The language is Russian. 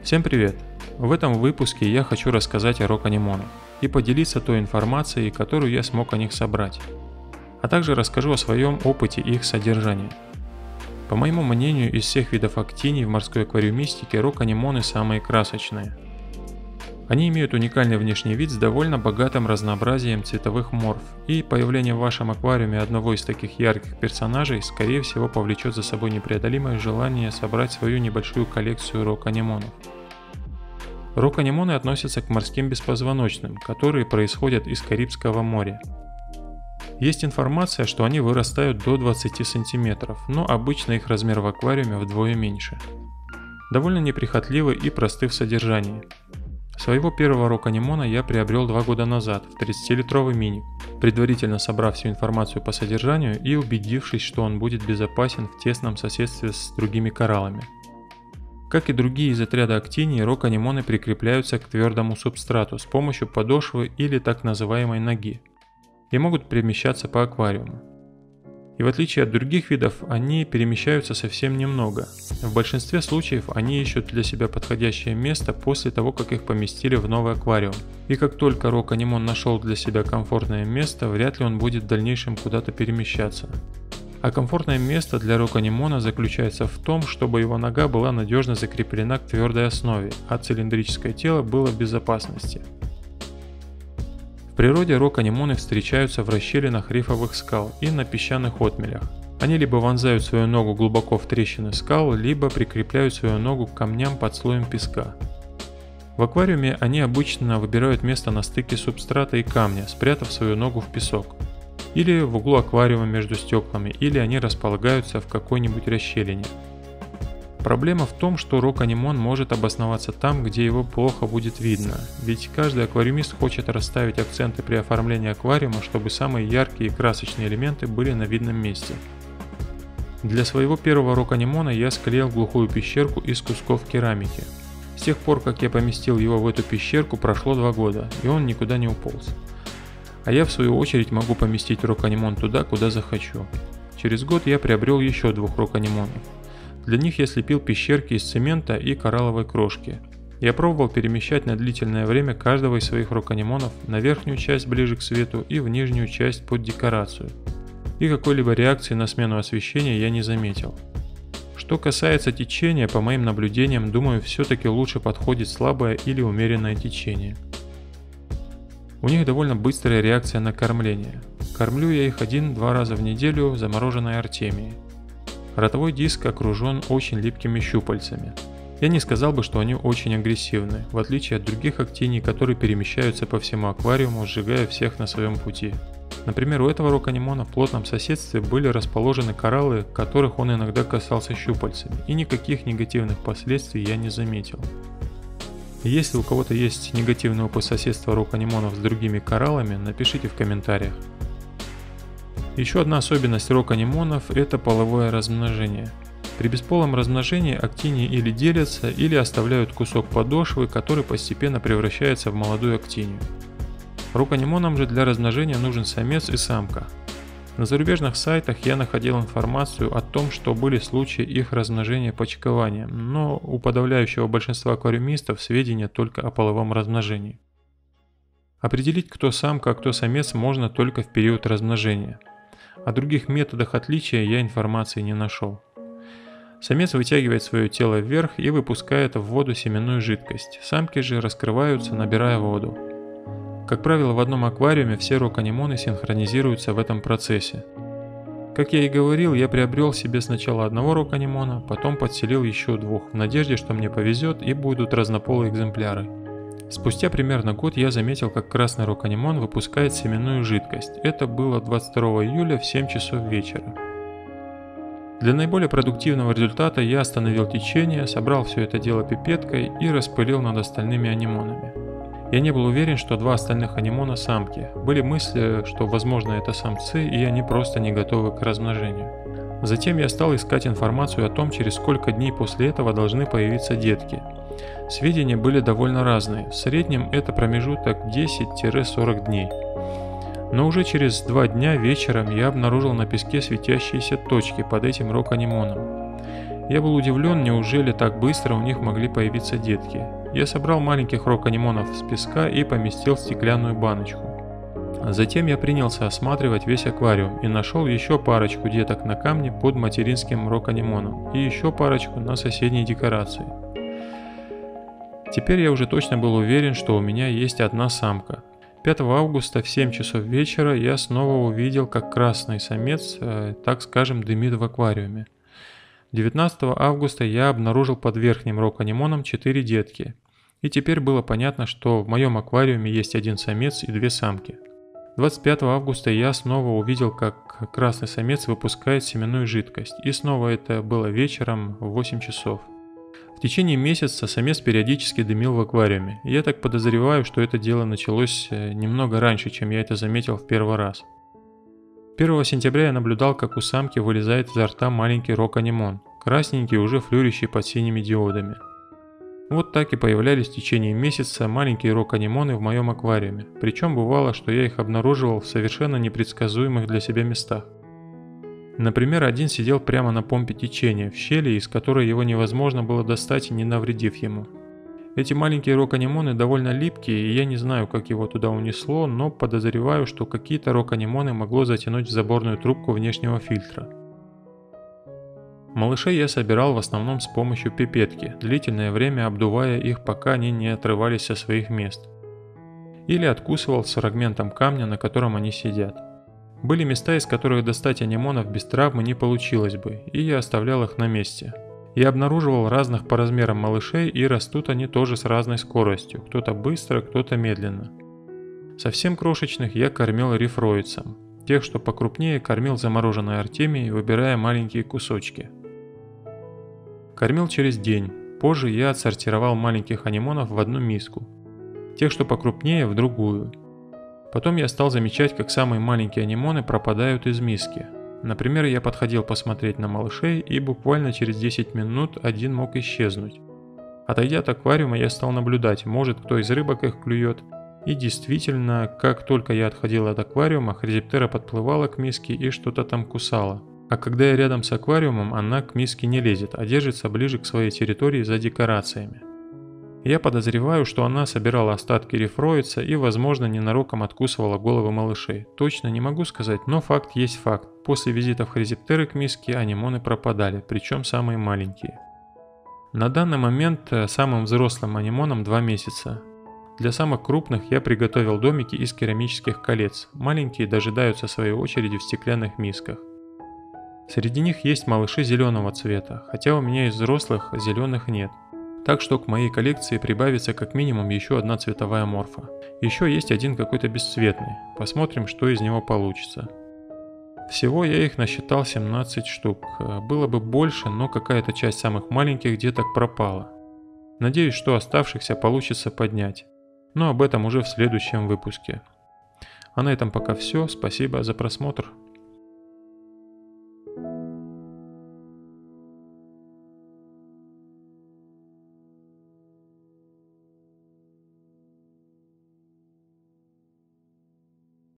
Всем привет! В этом выпуске я хочу рассказать о рок-анемонах и поделиться той информацией, которую я смог о них собрать, а также расскажу о своем опыте их содержания. По моему мнению, из всех видов актиний в морской аквариумистике рок-анемоны самые красочные. Они имеют уникальный внешний вид с довольно богатым разнообразием цветовых морф, и появление в вашем аквариуме одного из таких ярких персонажей скорее всего повлечет за собой непреодолимое желание собрать свою небольшую коллекцию рок-анемонов. Рок-анемоны относятся к морским беспозвоночным, которые происходят из Карибского моря. Есть информация, что они вырастают до 20 см, но обычно их размер в аквариуме вдвое меньше. Довольно неприхотливы и просты в содержании. Своего первого рок-анемона я приобрел 2 года назад в 30-литровый мини, предварительно собрав всю информацию по содержанию и убедившись, что он будет безопасен в тесном соседстве с другими кораллами. Как и другие из отряда актиний, рок-анемоны прикрепляются к твердому субстрату с помощью подошвы или так называемой ноги и могут перемещаться по аквариуму. И в отличие от других видов, они перемещаются совсем немного. В большинстве случаев они ищут для себя подходящее место после того, как их поместили в новый аквариум. И как только рок-анемон нашел для себя комфортное место, вряд ли он будет в дальнейшем куда-то перемещаться. А комфортное место для рок-анемона заключается в том, чтобы его нога была надежно закреплена к твердой основе, а цилиндрическое тело было в безопасности. В природе рок-анемоны встречаются в расщелинах рифовых скал и на песчаных отмелях. Они либо вонзают свою ногу глубоко в трещины скал, либо прикрепляют свою ногу к камням под слоем песка. В аквариуме они обычно выбирают место на стыке субстрата и камня, спрятав свою ногу в песок. Или в углу аквариума между стеклами, или они располагаются в какой-нибудь расщелине. Проблема в том, что рок-анемон может обосноваться там, где его плохо будет видно, ведь каждый аквариумист хочет расставить акценты при оформлении аквариума, чтобы самые яркие и красочные элементы были на видном месте. Для своего первого рок-анемона я склеил глухую пещерку из кусков керамики. С тех пор, как я поместил его в эту пещерку, прошло 2 года, и он никуда не уполз. А я в свою очередь могу поместить рок-анемон туда, куда захочу. Через год я приобрел еще 2 рок-анемонов. Для них я слепил пещерки из цемента и коралловой крошки. Я пробовал перемещать на длительное время каждого из своих рок-анемонов на верхнюю часть ближе к свету и в нижнюю часть под декорацию. И какой-либо реакции на смену освещения я не заметил. Что касается течения, по моим наблюдениям, думаю, все-таки лучше подходит слабое или умеренное течение. У них довольно быстрая реакция на кормление. Кормлю я их 1-2 раза в неделю замороженной артемией. Ротовой диск окружен очень липкими щупальцами. Я не сказал бы, что они очень агрессивны, в отличие от других актиний, которые перемещаются по всему аквариуму, сжигая всех на своем пути. Например, у этого рок-анемона в плотном соседстве были расположены кораллы, которых он иногда касался щупальцами, и никаких негативных последствий я не заметил. Если у кого-то есть негативный опыт соседства рок-анемонов с другими кораллами, напишите в комментариях. Еще одна особенность рок-анемонов – это половое размножение. При бесполом размножении актинии или делятся, или оставляют кусок подошвы, который постепенно превращается в молодую актинию. Рок-анемонам же для размножения нужен самец и самка. На зарубежных сайтах я находил информацию о том, что были случаи их размножения почкованием, но у подавляющего большинства аквариумистов сведения только о половом размножении. Определить, кто самка, а кто самец, можно только в период размножения. О других методах отличия я информации не нашел. Самец вытягивает свое тело вверх и выпускает в воду семенную жидкость. Самки же раскрываются, набирая воду. Как правило, в одном аквариуме все рок-анемоны синхронизируются в этом процессе. Как я и говорил, я приобрел себе сначала одного рок-анемона, потом подселил еще 2, в надежде, что мне повезет и будут разнополые экземпляры. Спустя примерно год я заметил, как красный рок-анемон выпускает семенную жидкость. Это было 22 июля в 7 часов вечера. Для наиболее продуктивного результата я остановил течение, собрал все это дело пипеткой и распылил над остальными анемонами. Я не был уверен, что 2 остальных анемона самки. Были мысли, что возможно это самцы и они просто не готовы к размножению. Затем я стал искать информацию о том, через сколько дней после этого должны появиться детки. Сведения были довольно разные, в среднем это промежуток 10-40 дней. Но уже через 2 дня вечером я обнаружил на песке светящиеся точки под этим рок-анемоном. Я был удивлен, неужели так быстро у них могли появиться детки. Я собрал маленьких рок-анимонов с песка и поместил в стеклянную баночку. Затем я принялся осматривать весь аквариум и нашел еще парочку деток на камне под материнским рок-анимоном и еще парочку на соседней декорации. Теперь я уже точно был уверен, что у меня есть одна самка. 5 августа в 7 часов вечера я снова увидел, как красный самец, так скажем, дымит в аквариуме. 19 августа я обнаружил под верхним рок-анимоном 4 детки. И теперь было понятно, что в моем аквариуме есть один самец и 2 самки. 25 августа я снова увидел, как красный самец выпускает семенную жидкость. И снова это было вечером в 8 часов. В течение месяца самец периодически дымил в аквариуме. И я так подозреваю, что это дело началось немного раньше, чем я это заметил в первый раз. 1 сентября я наблюдал, как у самки вылезает изо рта маленький рок-анимон, красненький, уже флюрящий под синими диодами. Вот так и появлялись в течение месяца маленькие рок-анимоны в моем аквариуме, причем бывало, что я их обнаруживал в совершенно непредсказуемых для себя местах. Например, один сидел прямо на помпе течения, в щели, из которой его невозможно было достать, не навредив ему. Эти маленькие рок-анимоны довольно липкие, и я не знаю, как его туда унесло, но подозреваю, что какие-то рок-анимоны могло затянуть в заборную трубку внешнего фильтра. Малышей я собирал в основном с помощью пипетки, длительное время обдувая их, пока они не отрывались со своих мест. Или откусывал с фрагментом камня, на котором они сидят. Были места, из которых достать анимонов без травмы не получилось бы, и я оставлял их на месте. Я обнаруживал разных по размерам малышей, и растут они тоже с разной скоростью, кто-то быстро, кто-то медленно. Совсем крошечных я кормил рифроидцем, тех, что покрупнее, кормил замороженной артемией, выбирая маленькие кусочки. Кормил через день, позже я отсортировал маленьких анимонов в одну миску, тех, что покрупнее, в другую. Потом я стал замечать, как самые маленькие анимоны пропадают из миски. Например, я подходил посмотреть на малышей, и буквально через 10 минут один мог исчезнуть. Отойдя от аквариума, я стал наблюдать, может, кто из рыбок их клюет. И действительно, как только я отходил от аквариума, хризиптера подплывала к миске и что-то там кусала. А когда я рядом с аквариумом, она к миске не лезет, а держится ближе к своей территории за декорациями. Я подозреваю, что она собирала остатки рифроидца и, возможно, ненароком откусывала головы малышей. Точно не могу сказать, но факт есть факт. После визитов хризиптеры к миске анимоны пропадали, причем самые маленькие. На данный момент самым взрослым анимонам 2 месяца. Для самых крупных я приготовил домики из керамических колец. Маленькие дожидаются своей очереди в стеклянных мисках. Среди них есть малыши зеленого цвета, хотя у меня из взрослых зеленых нет. Так что к моей коллекции прибавится как минимум еще одна цветовая морфа. Еще есть один какой-то бесцветный. Посмотрим, что из него получится. Всего я их насчитал 17 штук. Было бы больше, но какая-то часть самых маленьких деток пропала. Надеюсь, что оставшихся получится поднять. Но об этом уже в следующем выпуске. А на этом пока все. Спасибо за просмотр.